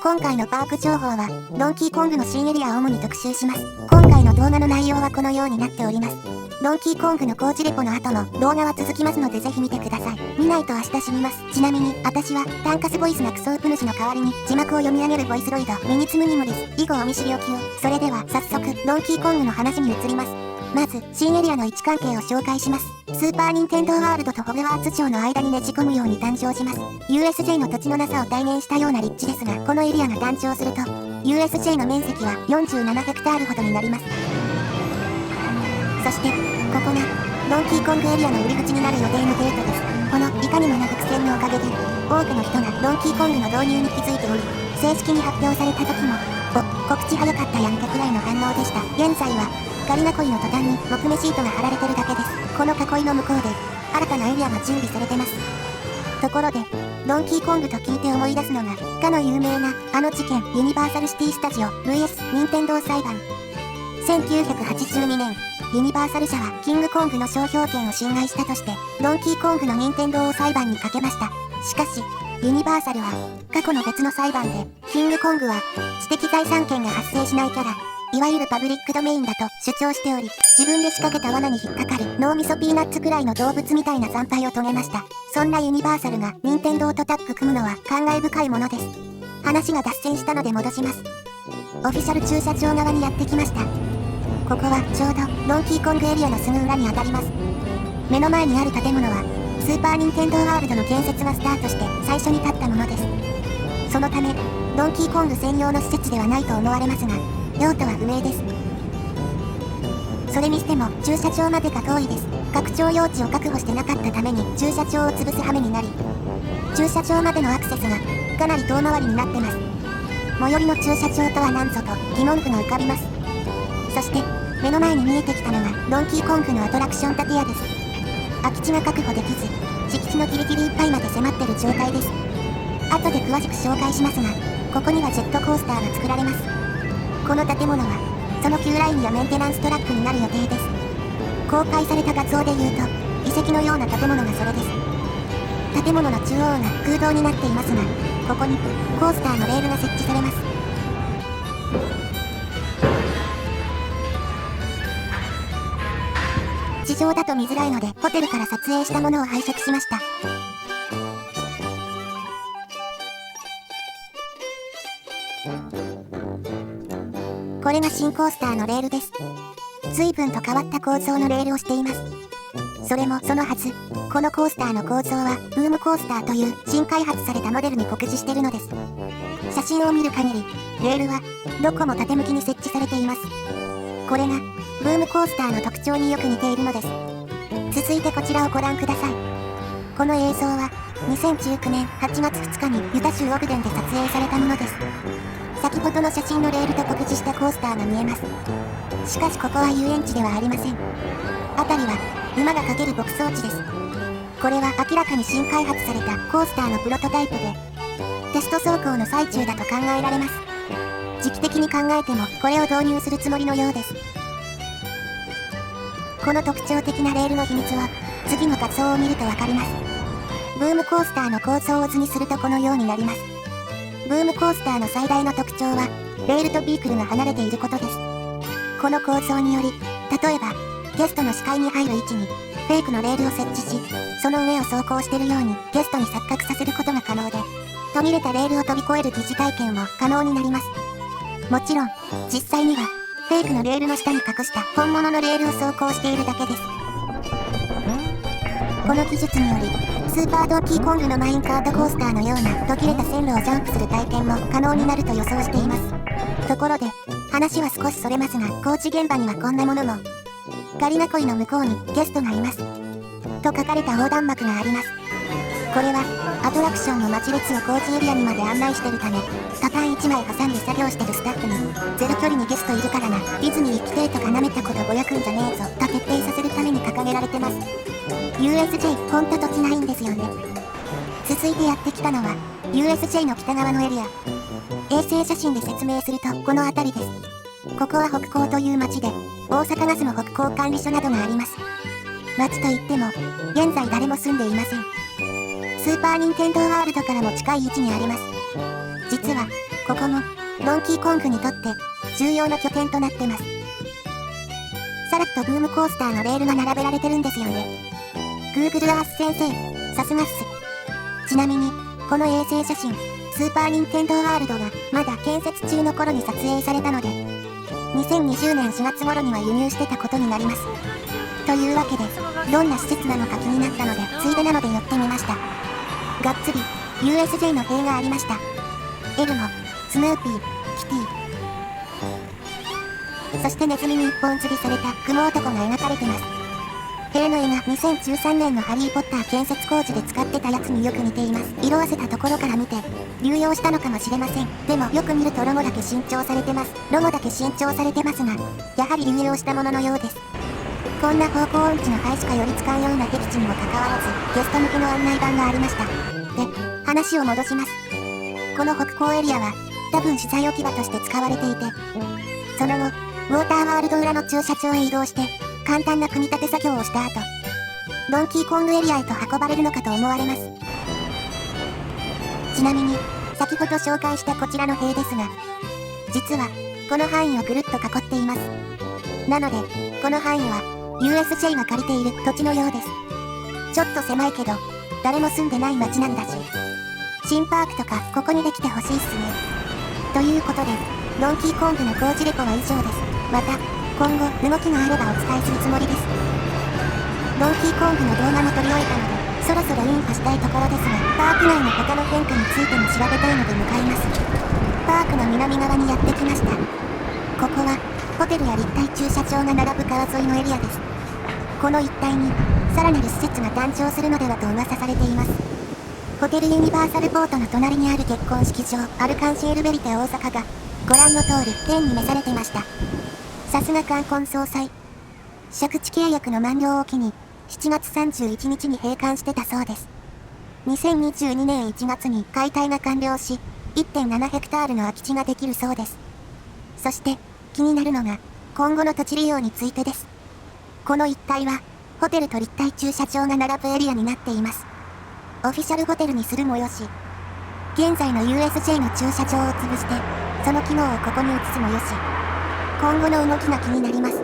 今回のパーク情報は、ドンキーコングの新エリアを主に特集します。今回の動画の内容はこのようになっております。ドンキーコングの高知レポの後の動画は続きますのでぜひ見てください。見ないと明日死にます。ちなみに、私は、タンカスボイスなクソウプ主の代わりに、字幕を読み上げるボイスロイド、ミニツムニムです。以後お見知りおきを。それでは、早速、ドンキーコングの話に移ります。まず、新エリアの位置関係を紹介します。スーパーニンテンドーワールドとホグワーツ城の間にねじ込むように誕生します。USJ の土地のなさを体現したような立地ですが、このエリアが誕生すると、USJ の面積は47ヘクタールほどになります。そして、ここが、ドンキーコングエリアの入り口になる予定のゲートです。この、いかにもな伏線のおかげで、多くの人がドンキーコングの導入に気づいており、正式に発表された時も、告知早かったやんけくらいの反応でした。現在は、ガリナコイの途端に木目シートが貼られてるだけです。この囲いの向こうで、新たなエリアが準備されてます。ところで、ドンキーコングと聞いて思い出すのが、かの有名な、あの事件、ユニバーサルシティスタジオ、VS、任天堂裁判。1982年、ユニバーサル社は、キングコングの商標権を侵害したとして、ドンキーコングの任天堂を裁判にかけました。しかし、ユニバーサルは、過去の別の裁判で、キングコングは、知的財産権が発生しないキャラ、いわゆるパブリックドメインだと主張しており、自分で仕掛けた罠に引っかかる脳みそピーナッツくらいの動物みたいな惨敗を遂げました。そんなユニバーサルが任天堂とタッグ組むのは感慨深いものです。話が脱線したので戻します。オフィシャル駐車場側にやってきました。ここはちょうどドンキーコングエリアのすぐ裏にあたります。目の前にある建物は、スーパーニンテンドーワールドの建設がスタートして最初に建ったものです。そのため、ドンキーコング専用の施設ではないと思われますが、用途は不明です。それにしても駐車場までが遠いです。拡張用地を確保してなかったために駐車場を潰す羽目になり、駐車場までのアクセスがかなり遠回りになってます。最寄りの駐車場とは何ぞと疑問符が浮かびます。そして目の前に見えてきたのがドンキーコングのアトラクション建屋です。空き地が確保できず、敷地のギリギリいっぱいまで迫ってる状態です。後で詳しく紹介しますが、ここにはジェットコースターが作られます。この建物は、その旧ラインやメンテナンストラックになる予定です。公開された画像で言うと、遺跡のような建物がそれです。建物の中央が空洞になっていますが、ここにコースターのレールが設置されます。地上だと見づらいので、ホテルから撮影したものを拝借しました。これが新コースターのレールです。随分と変わった構造のレールをしています。それもそのはず、このコースターの構造は、ブームコースターという新開発されたモデルに酷似しているのです。写真を見る限り、レールは、どこも縦向きに設置されています。これが、ブームコースターの特徴によく似ているのです。続いてこちらをご覧ください。この映像は、2019年8月2日にユタ州オグデンで撮影されたものです。先ほどの写真のレールと酷似したコースターが見えます。しかしここは遊園地ではありません。辺りは馬がかける牧草地です。これは明らかに新開発されたコースターのプロトタイプで、テスト走行の最中だと考えられます。時期的に考えてもこれを導入するつもりのようです。この特徴的なレールの秘密は、次の画像を見るとわかります。ブームコースターの構造を図にするとこのようになります。ブームコースターの最大の特徴は、レールとビークルが離れていることです。この構造により、例えば、ゲストの視界に入る位置に、フェイクのレールを設置し、その上を走行しているようにゲストに錯覚させることが可能で、途切れたレールを飛び越える疑似体験も可能になります。もちろん、実際には、フェイクのレールの下に隠した本物のレールを走行しているだけです。この技術により、スーパードンキーコングのマインカートコースターのような途切れた線路をジャンプする体験も可能になると予想しています。ところで、話は少しそれますが、工事現場にはこんなものも。ガリナコイの向こうにゲストがいます。と書かれた横断幕があります。これは、アトラクションの待ち列を工事エリアにまで案内してるため、パターン1枚挟んで作業してるスタッフに、ゼロ距離にゲストいるからな、ディズニー行きてーとか舐めたことぼやくんじゃねえぞ、と徹底させるために掲げられてます。USJ、ほんと土地ないんですよね。続いてやってきたのは、USJ の北側のエリア。衛星写真で説明すると、この辺りです。ここは北港という町で、大阪ガスの北港管理所などがあります。町といっても、現在誰も住んでいません。スーパーニンテンドーワールドからも近い位置にあります。実は、ここも、ドンキーコングにとって、重要な拠点となってます。さらっとブームコースターのレールが並べられてるんですよね。Google Earth 先生、さすがっす。ちなみに、この衛星写真、スーパーニンテンドーワールドがまだ建設中の頃に撮影されたので、2020年4月頃には輸入してたことになります。というわけで、どんな施設なのか気になったので、ついでなので寄ってみました。がっつり、USJ の塀がありました。エルモ、スヌーピー、キティ。そしてネズミに一本釣りされた雲男が描かれてます。塀の絵が2013年のハリーポッター建設工事で使ってたやつによく似ています。色あせたところから見て、流用したのかもしれません。でもよく見るとロゴだけ新調されてます。ロゴだけ新調されてますが、やはり流用したもののようです。こんな方向音痴の灰しか寄りつかんような僻地にもかかわらず、ゲスト向けの案内板がありました。で、話を戻します。この北高エリアは、多分資材置き場として使われていて、その後、ウォーターワールド裏の駐車場へ移動して、簡単な組み立て作業をした後、ドンキーコングエリアへと運ばれるのかと思われます。ちなみに、先ほど紹介したこちらの塀ですが、実は、この範囲をぐるっと囲っています。なので、この範囲は、USJ が借りている土地のようです。ちょっと狭いけど、誰も住んでない街なんだし、新パークとかここにできてほしいっすね。ということで、ドンキーコングの工事レポは以上です。また、今後動きがあればお伝えするつもりです。ドンキーコングの動画も撮り終えたので、そろそろインフォしたいところですが、パーク内の他の変化についても調べたいので向かいます。パークの南側にやってきました。ここは、ホテルや立体駐車場が並ぶ川沿いのエリアです。この一帯に、さらなる施設が誕生するのではと噂されています。ホテルユニバーサルポートの隣にある結婚式場、アルカンシエルベリテ大阪が、ご覧の通り、天に召されてました。さすが冠婚葬祭。借地契約の満了を機に、7月31日に閉館してたそうです。2022年1月に解体が完了し、1.7 ヘクタールの空き地ができるそうです。そして、気になるのが、今後の土地利用についてです。この一帯は、ホテルと立体駐車場が並ぶエリアになっています。オフィシャルホテルにするもよし、現在の USJ の駐車場を潰して、その機能をここに移すもよし、今後の動きが気になります。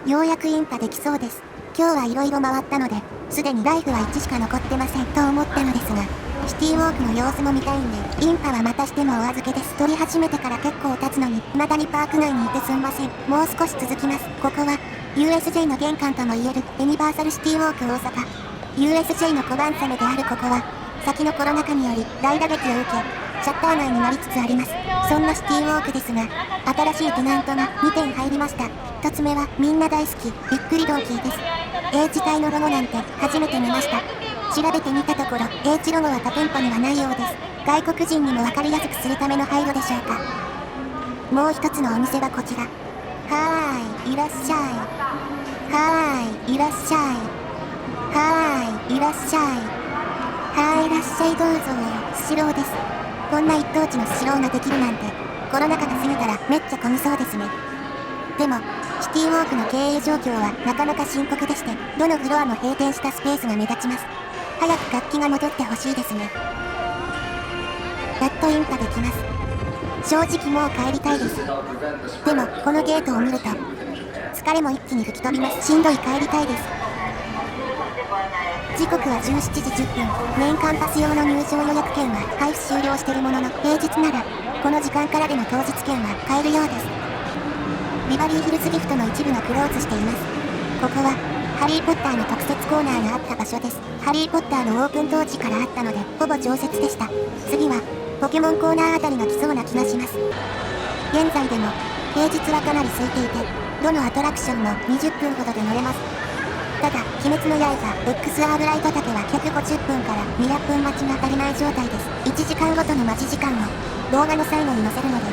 ようやくインパできそうです。今日はいろいろ回ったので、すでにライフは1しか残ってませんと思ったのですが、シティウォークの様子も見たいんで、インパはまたしてもお預けです。撮り始めてから結構経つのに、未だにパーク内にいてすんません。もう少し続きます。ここは、USJ の玄関ともいえる、ユニバーサルシティウォーク大阪。USJ の小判サメであるここは、先のコロナ禍により大打撃を受け、シャッター街になりつつあります。そんなシティウォークですが、新しいテナントが2点入りました。1つ目はみんな大好き、びっくりドンキーです。H 体のロゴなんて初めて見ました。調べてみたところ、H ロゴは他店舗にはないようです。外国人にもわかりやすくするための配慮でしょうか。もう一つのお店はこちら。はーい、いらっしゃい。はーい、いらっしゃい。はーい、いらっしゃい。はーい、いらっしゃいどうぞ。スシローです。こんな一等地のスシローができるなんて、コロナ禍が過ぎたらめっちゃ混みそうですね。でも、シティウォークの経営状況はなかなか深刻でして、どのフロアも閉店したスペースが目立ちます。早く活気が戻ってほしいですね。やっとインパできます。正直もう帰りたいです。でも、このゲートを見ると、疲れも一気に吹き飛びます。しんどい帰りたいです。時刻は17時10分。メインカンパス用の入場予約券は配布終了しているものの、平日なら、この時間からでも当日券は買えるようです。ビバリーヒルズギフトの一部がクローズしています。ここは、ハリー・ポッターの特設コーナーがあった場所です。ハリー・ポッターのオープン当時からあったので、ほぼ常設でした。次は、ポケモンコーナーあたりが来そうな気がします。現在でも、平日はかなり空いていて、どのアトラクションも20分ほどで乗れます。ただ、鬼滅の刃 XR ライト竹は150分から200分待ちが当たり前状態です。1時間ごとの待ち時間を動画の最後に載せるので、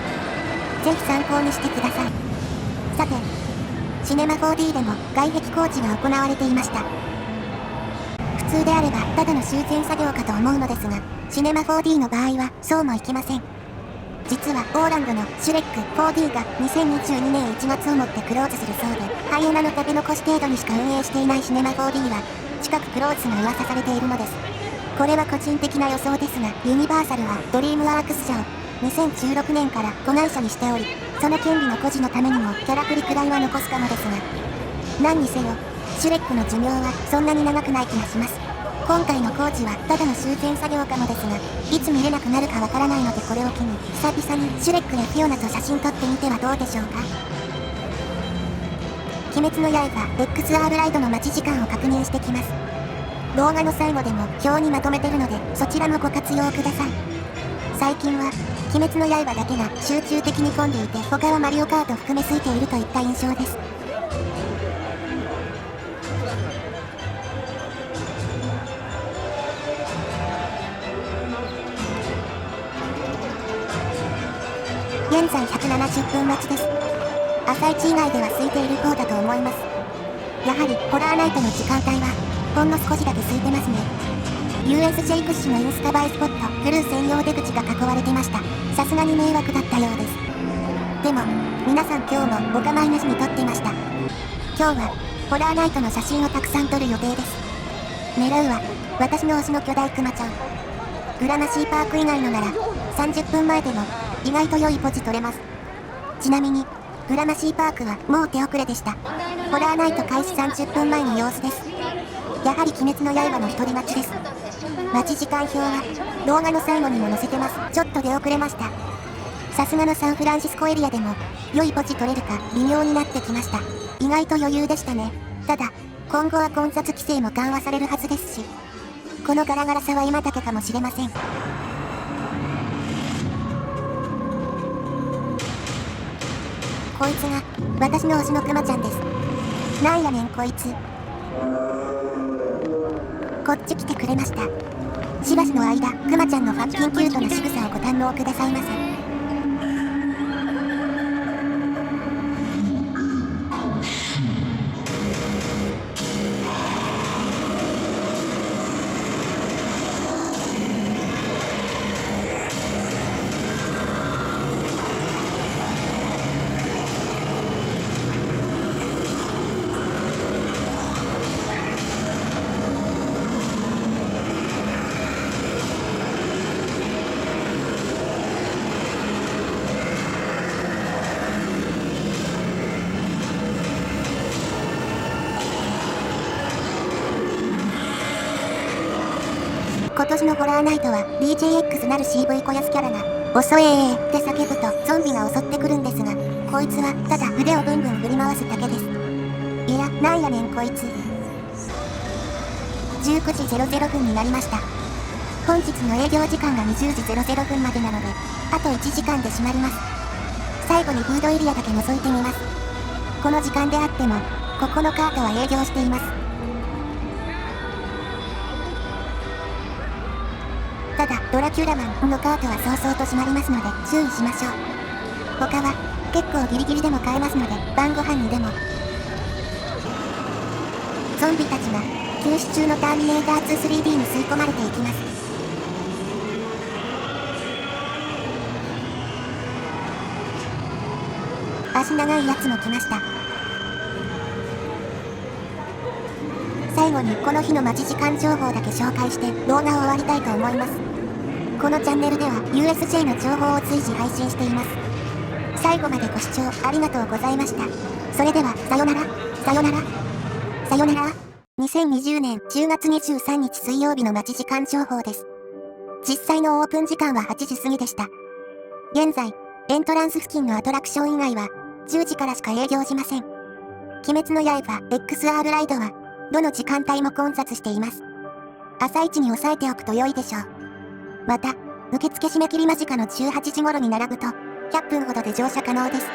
ぜひ参考にしてください。さて、シネマ 4D でも外壁工事が行われていました。普通であればただの修繕作業かと思うのですが、シネマ 4D の場合はそうもいきません。実はオーランドのシュレック 4D が2022年1月をもってクローズするそうで、ハイエナの食べ残し程度にしか運営していないシネマ 4D は近くクローズが噂されているのです。これは個人的な予想ですが、ユニバーサルはドリームワークス上2016年から子会社にしており、その権利の保持のためにもキャラクリくらいは残すかもですが、何にせよ、シュレックの寿命はそんなに長くない気がします。今回の工事はただの修繕作業かもですが、いつ見れなくなるかわからないのでこれを機に、久々にシュレックやフィオナと写真撮ってみてはどうでしょうか。鬼滅の刃 XR ライドの待ち時間を確認してきます。動画の最後でも表にまとめてるので、そちらもご活用ください。最近は、鬼滅の刃だけが集中的に混んでいて、他はマリオカート含め空いているといった印象です。現在170分待ちです。朝一以外では空いている方だと思います。やはり、ホラーナイトの時間帯は、ほんの少しだけ空いてますね。USJ 屈指のインスタ映えスポット、クルー専用出口が囲われてました。さすがに迷惑だったようです。でも、皆さん今日もお構いなしに撮ってました。今日は、ホラーナイトの写真をたくさん撮る予定です。狙うは、私の推しの巨大クマちゃん。グラマシーパーク以外のなら、30分前でも、意外と良いポジ撮れます。ちなみに、グラマシーパークはもう手遅れでした。ホラーナイト開始30分前の様子です。やはり鬼滅の刃の一人待ちです。待ち時間表は動画の最後にも載せてます。ちょっと出遅れました。さすがのサンフランシスコエリアでも良いポジ取れるか微妙になってきました。意外と余裕でしたね。ただ、今後は混雑規制も緩和されるはずですし、このガラガラさは今だけかもしれません。こいつが私の推しのクマちゃんです。なんやねんこいつ。こっち来てくれました。しばしの間、クマちゃんのファッキンキュートな仕草をご堪能くださいませ。今年のホラーナイトは DJX なる CV 小安キャラが遅えーって叫ぶとゾンビが襲ってくるんですが、こいつはただ腕をブンブン振り回すだけです。いや、なんやねんこいつ。19時00分になりました。本日の営業時間が20時00分までなので、あと1時間で閉まります。最後にフードエリアだけ覗いてみます。この時間であっても、ここのカートは営業しています。ただ、ドラキュラマンのカートは早々と閉まりますので注意しましょう。他は結構ギリギリでも買えますので、晩ご飯にでも。ゾンビたちが休止中のターミネーター 2-3D に吸い込まれていきます。足長いやつも来ました。最後にこの日の待ち時間情報だけ紹介して動画を終わりたいと思います。このチャンネルでは USJ の情報を随時配信しています。最後までご視聴ありがとうございました。それでは、さよなら、さよなら、さよなら。2020年10月23日水曜日の待ち時間情報です。実際のオープン時間は8時過ぎでした。現在、エントランス付近のアトラクション以外は10時からしか営業しません。鬼滅の刃 XR ライドはどの時間帯も混雑しています。朝一に押さえておくと良いでしょう。また、受付締め切り間近の18時頃に並ぶと、100分ほどで乗車可能です。